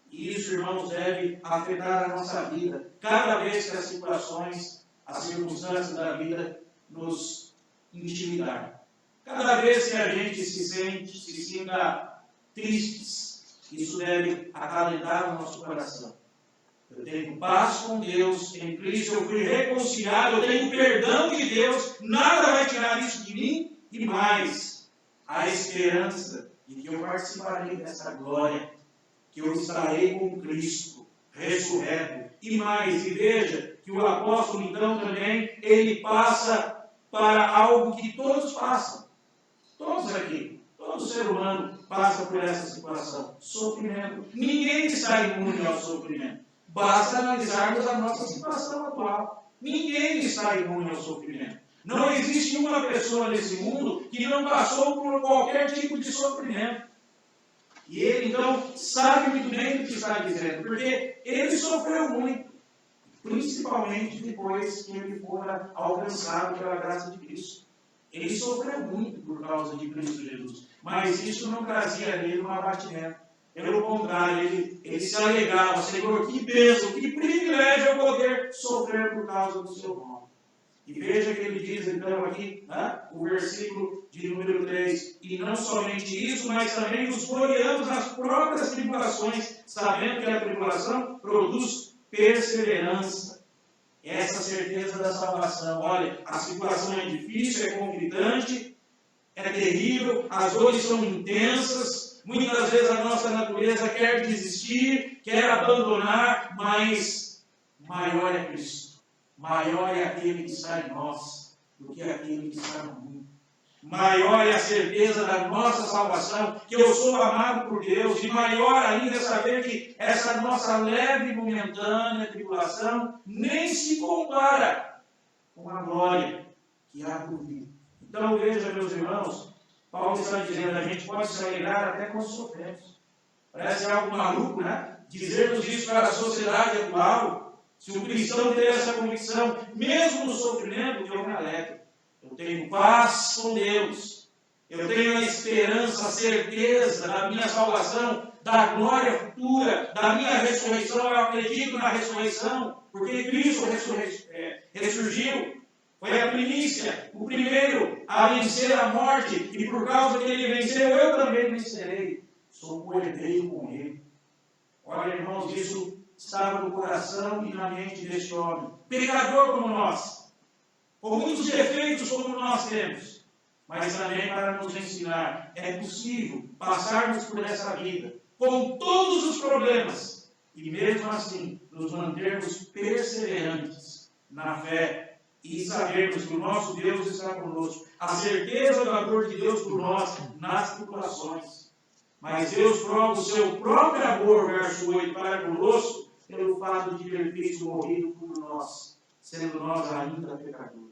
[SPEAKER 1] E isso, irmãos, deve afetar a nossa vida. Cada vez que as situações, as circunstâncias da vida nos intimidar. Cada vez que a gente se sinta tristes, isso deve acalentar o nosso coração. Eu tenho paz com Deus, em Cristo eu fui reconciliado, eu tenho perdão de Deus, nada vai tirar isso de mim, e mais, a esperança de que eu participarei dessa glória, que eu estarei com Cristo, ressurreto, e mais, e veja que o apóstolo então também, ele passa para algo que todos passam. Todos aqui, todo ser humano passa por essa situação, sofrimento. Ninguém está imune ao sofrimento. Basta analisarmos a nossa situação atual. Ninguém está imune ao sofrimento. Não existe uma pessoa nesse mundo que não passou por qualquer tipo de sofrimento. E ele, então, sabe muito bem o que está dizendo, porque ele sofreu muito, principalmente depois que ele fora alcançado pela graça de Cristo. Ele sofreu muito por causa de Cristo Jesus, mas isso não trazia nele um abatimento. Pelo contrário, ele se alegrava, Senhor, que bênção, que privilégio eu poder sofrer por causa do seu nome. E veja que ele diz então aqui, né, o versículo de número 3, e não somente isso, mas também nos gloriamos nas próprias tribulações, sabendo que a tribulação produz perseverança. Essa certeza da salvação. Olha, a situação é difícil, é conflitante, é terrível, as dores são intensas, muitas vezes a nossa natureza quer desistir, quer abandonar, mas maior é Cristo. Maior é aquele que está em nós do que aquele que está no mundo. Maior é a certeza da nossa salvação, que eu sou amado por Deus, e maior ainda é saber que essa nossa leve e momentânea tribulação nem se compara com a glória que há por vir. Então veja, meus irmãos, Paulo está dizendo, a gente pode se alegrar até quando sofremos. Parece algo maluco, né? Dizermos isso para a sociedade atual. Se o cristão tem essa convicção, mesmo no sofrimento, eu me alegro. Eu tenho paz com Deus. Eu tenho a esperança, a certeza da minha salvação, da glória futura, da minha ressurreição. Eu acredito na ressurreição, porque Cristo ressurgiu. Foi a primícia, o primeiro a vencer a morte, e por causa que ele venceu, eu também vencerei. Sou coerdeiro com ele. Olha, irmãos, isso estava no coração e na mente deste homem. Pecador como nós. Com muitos defeitos como nós temos, mas também para nos ensinar, é possível passarmos por essa vida com todos os problemas e mesmo assim nos mantermos perseverantes na fé e sabermos que o nosso Deus está conosco, a certeza do amor de Deus por nós nas tribulações. Mas Deus prova o seu próprio amor, verso 8, para conosco, pelo fato de ter Cristo morrido por nós, sendo nós ainda pecadores.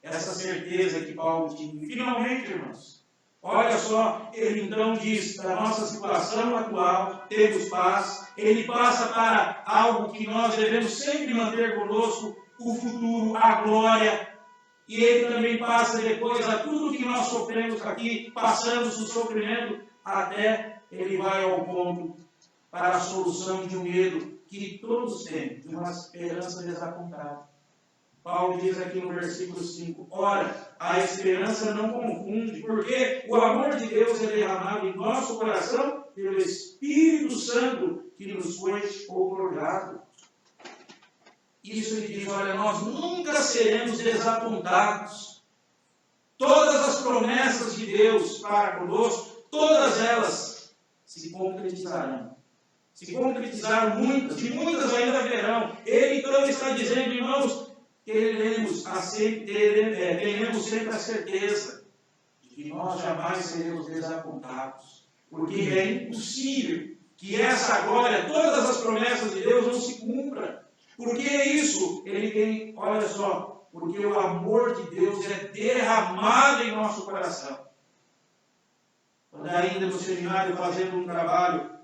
[SPEAKER 1] Essa certeza que Paulo tinha. Finalmente, irmãos, olha só, ele então diz, da nossa situação atual, temos paz. Ele passa para algo que nós devemos sempre manter conosco, o futuro, a glória. E ele também passa depois a tudo que nós sofremos aqui, passamos o sofrimento, até ele vai ao ponto para a solução de um medo que todos têm, de uma esperança desapontada. Paulo diz aqui no versículo 5, ora, a esperança não confunde, porque o amor de Deus é derramado em nosso coração pelo Espírito Santo que nos foi outorgado. Isso ele diz, olha, nós nunca seremos desapontados. Todas as promessas de Deus para conosco, todas elas se concretizarão. Se concretizaram muitas, e muitas ainda virão. Ele então está dizendo, irmãos, tenhamos sempre a certeza de que nós jamais seremos desapontados, porque é impossível que essa glória, todas as promessas de Deus não se cumpram. Porque isso, ele tem, olha só, porque o amor de Deus é derramado em nosso coração. Quando ainda no seminário fazendo um trabalho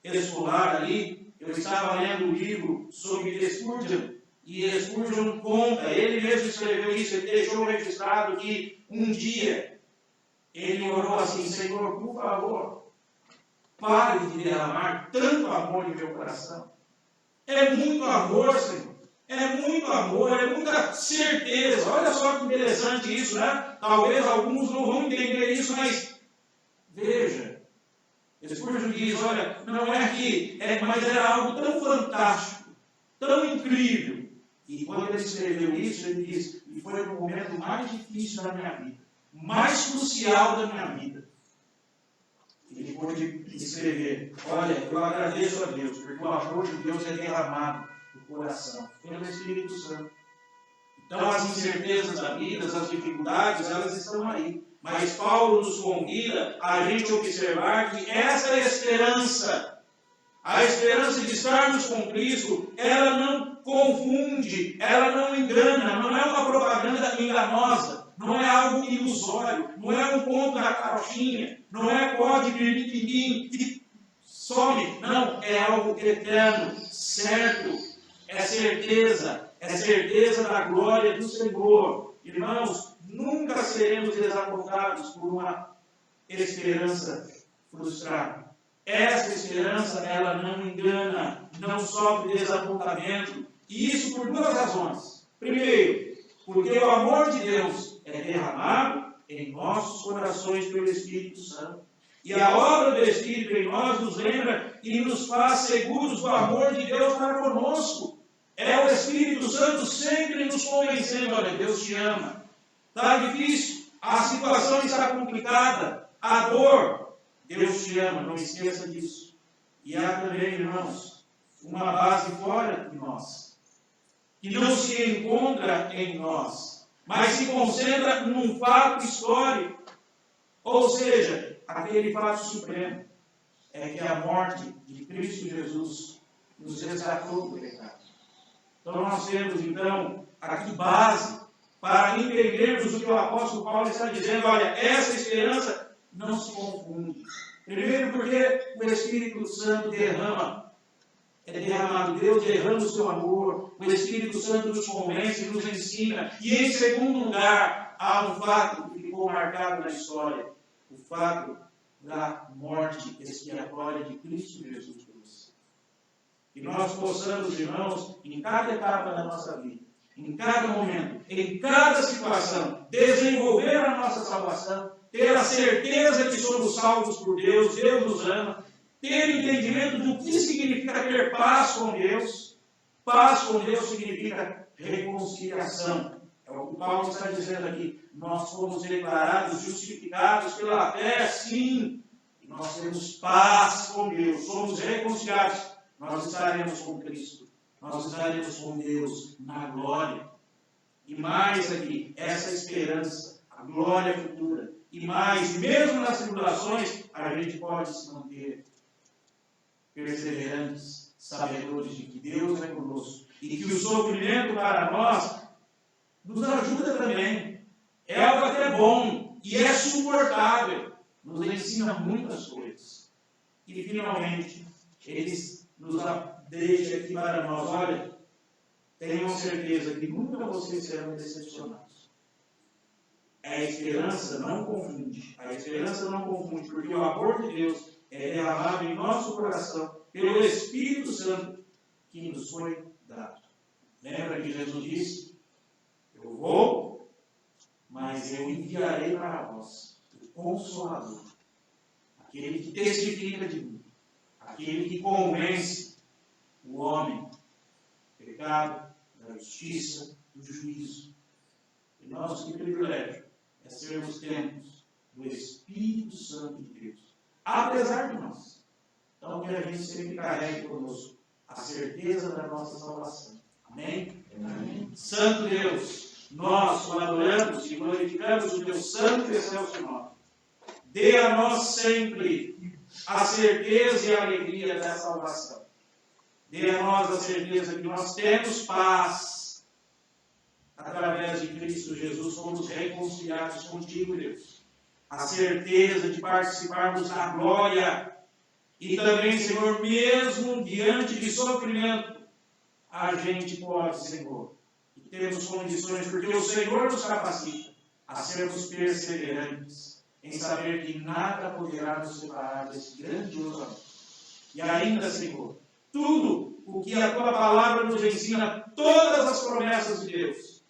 [SPEAKER 1] escolar ali, eu estava lendo um livro sobre Spurgeon. E Spurgeon conta, ele mesmo escreveu isso, ele deixou registrado que um dia ele orou assim, Senhor, por favor, pare de derramar tanto amor em meu coração. É muito amor, Senhor. É muito amor, é muita certeza. Olha só que interessante isso, né? Talvez alguns não vão entender isso, mas veja. Spurgeon diz, olha, não é que, mas era algo tão fantástico, tão incrível. E quando ele escreveu isso, ele diz, e foi o momento mais difícil da minha vida, mais crucial da minha vida. Ele pôde escrever, olha, eu agradeço a Deus, porque o amor de Deus é derramado no coração, pelo Espírito Santo. Então as incertezas da vida, as dificuldades, elas estão aí. Mas Paulo nos convida a gente observar que essa esperança, a esperança de estarmos com Cristo, ela não confunde, ela não engana, não é uma propaganda enganosa, não é algo ilusório, não é um conto da carochinha, não é código que some, não, é algo eterno, certo, é certeza da glória do Senhor. Irmãos, nunca seremos desapontados por uma esperança frustrada. Essa esperança, ela não engana, não sofre desapontamento. E isso por duas razões. Primeiro, porque o amor de Deus é derramado em nossos corações pelo Espírito Santo. E a obra do Espírito em nós nos lembra e nos faz seguros do amor de Deus para conosco. É o Espírito Santo sempre nos convencendo, olha, Deus te ama. Está difícil, a situação está complicada, a dor, Deus te ama, não esqueça disso. E há também, irmãos, uma base fora de nós, que não se encontra em nós, mas se concentra num fato histórico. Ou seja, aquele fato supremo é que a morte de Cristo Jesus nos resgatou do pecado. Então nós temos, então, aqui base para entendermos o que o apóstolo Paulo está dizendo. Olha, essa esperança não se confunde. Primeiro porque o Espírito Santo é derramado, Deus derrama o seu amor, o Espírito Santo nos convence, nos ensina. E em segundo lugar, há um fato que ficou marcado na história, o fato da morte expiatória de Cristo Jesus por você. Que nós possamos, irmãos, em cada etapa da nossa vida, em cada momento, em cada situação, desenvolver a nossa salvação, ter a certeza que somos salvos por Deus, Deus nos ama, ter entendimento do que significa ter paz com Deus. Paz com Deus significa reconciliação. É o que Paulo está dizendo aqui. Nós fomos declarados justificados pela fé, sim. E nós temos paz com Deus, somos reconciliados. Nós estaremos com Cristo. Nós estaremos com Deus na glória. E mais aqui, essa esperança, a glória futura. E mais, mesmo nas tribulações, a gente pode se manter perseverantes, sabedores de que Deus é conosco. E que o sofrimento para nós nos ajuda também. É algo até bom e é suportável. Nos ensina muitas coisas. E finalmente, eles nos deixam aqui para nós. Olha, tenham certeza que nunca vocês serão decepcionados. A esperança não confunde. A esperança não confunde, porque o amor de Deus é derramado em nosso coração pelo Espírito Santo que nos foi dado. Lembra que Jesus disse: eu vou, mas eu enviarei para vós o Consolador, aquele que testifica de mim, aquele que convence o homem do pecado, da justiça, do juízo. E nós, que privilégio é sermos templos do Espírito Santo de Deus, apesar de nós. Então, que a gente sempre carregue conosco a certeza da nossa salvação. Amém? Amém. Santo Deus, nós o adoramos e glorificamos o teu santo e excelso nome. Dê a nós sempre a certeza e a alegria da salvação. Dê a nós a certeza que nós temos paz através de Cristo Jesus, fomos reconciliados contigo, Deus. A certeza de participarmos da glória. E também, Senhor, mesmo diante de sofrimento, a gente pode, Senhor, e temos condições, porque o Senhor nos capacita a sermos perseverantes, em saber que nada poderá nos separar desse grandioso amor. E ainda, Senhor, tudo o que a Tua palavra nos ensina, todas as promessas de Deus,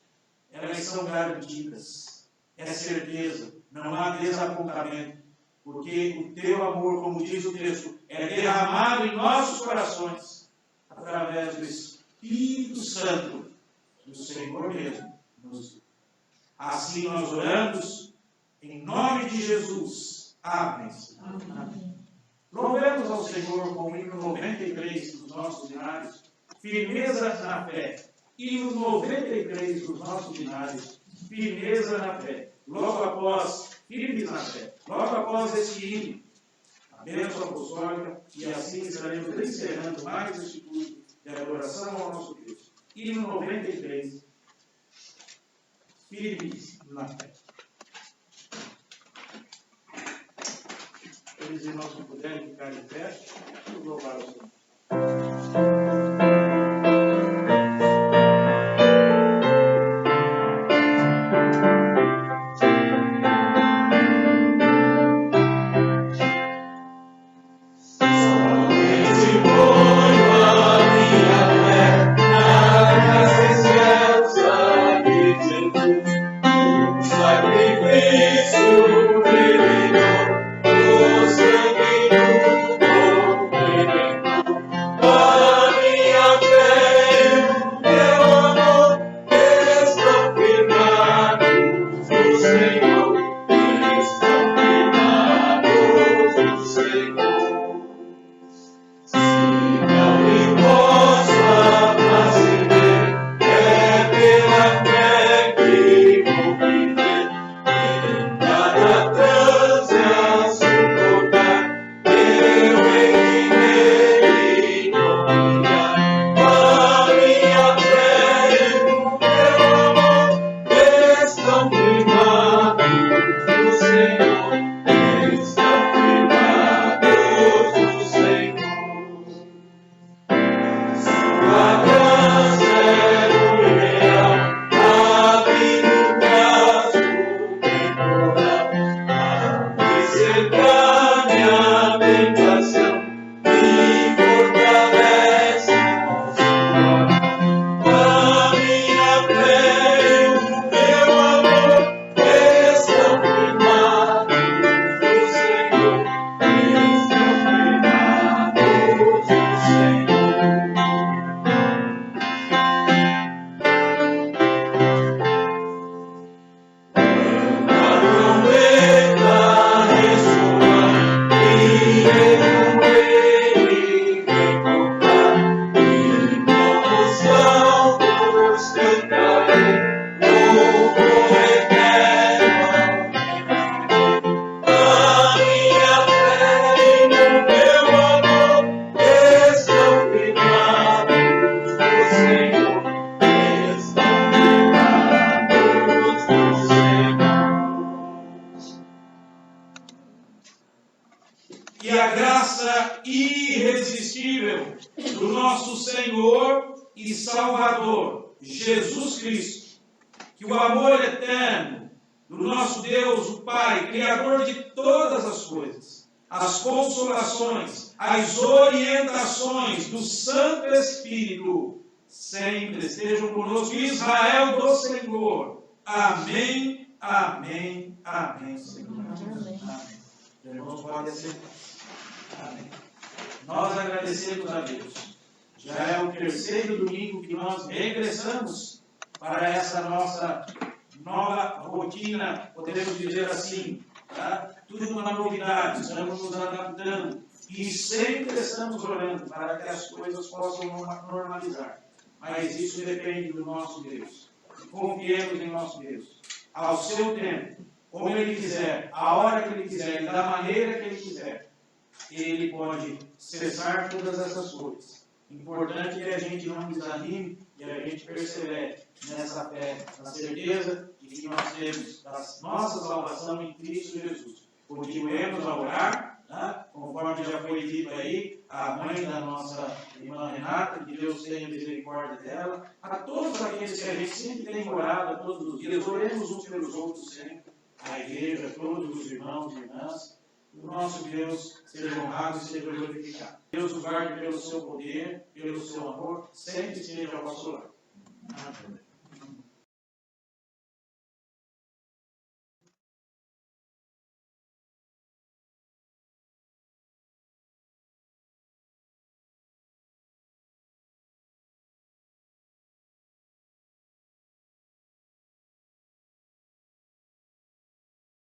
[SPEAKER 1] elas são garantidas. É certeza, não há desapontamento, porque o Teu amor, como diz o texto, é derramado em nossos corações, através do Espírito Santo, que o Senhor mesmo nos deu. Assim nós oramos, em nome de Jesus. Amém. Amém. Louvemos ao Senhor com o hino 93 dos nossos dinários, firmeza na fé. Hino 93 dos nossos dinários, firmeza na fé. Logo após, firmes na fé. Logo após este hino, a bênção apostólica, e assim estaremos encerrando mais este culto de adoração ao nosso Deus. Hino 93, firmes na fé. Eles irmãos que puderem ficar de pé, vamos louvar o Senhor.
[SPEAKER 4] Sacrifício,
[SPEAKER 1] graça irresistível do nosso Senhor e Salvador, Jesus Cristo, que o amor eterno do nosso Deus, o Pai, Criador de todas as coisas, as consolações, as orientações do Santo Espírito, sempre estejam conosco, Israel do Senhor. Amém, amém, amém, Senhor. Amém. Os irmãos podem aceitar. Amém. Nós agradecemos a Deus. Já é o terceiro domingo que nós regressamos para essa nossa nova rotina, podemos dizer assim, tá? Tudo uma novidade, estamos nos adaptando e sempre estamos orando para que as coisas possam normalizar. Mas isso depende do nosso Deus. Confiemos em nosso Deus. Ao seu tempo, como Ele quiser, a hora que Ele quiser e da maneira que Ele quiser, Ele pode cessar todas essas coisas. Importante é que a gente não desanime e a gente persevere nessa fé, na certeza de que nós temos a nossa salvação em Cristo Jesus. Continuemos a orar, né? Conforme já foi dito aí, a mãe da nossa irmã Renata, que Deus tenha misericórdia dela, a todos aqueles que a gente sempre tem orado todos os dias, oremos uns pelos outros sempre, a igreja, todos os irmãos e irmãs, o nosso Deus seja honrado e seja glorificado. Deus o guarde pelo seu poder, pelo seu amor, sempre esteja ao nosso lado. Amém.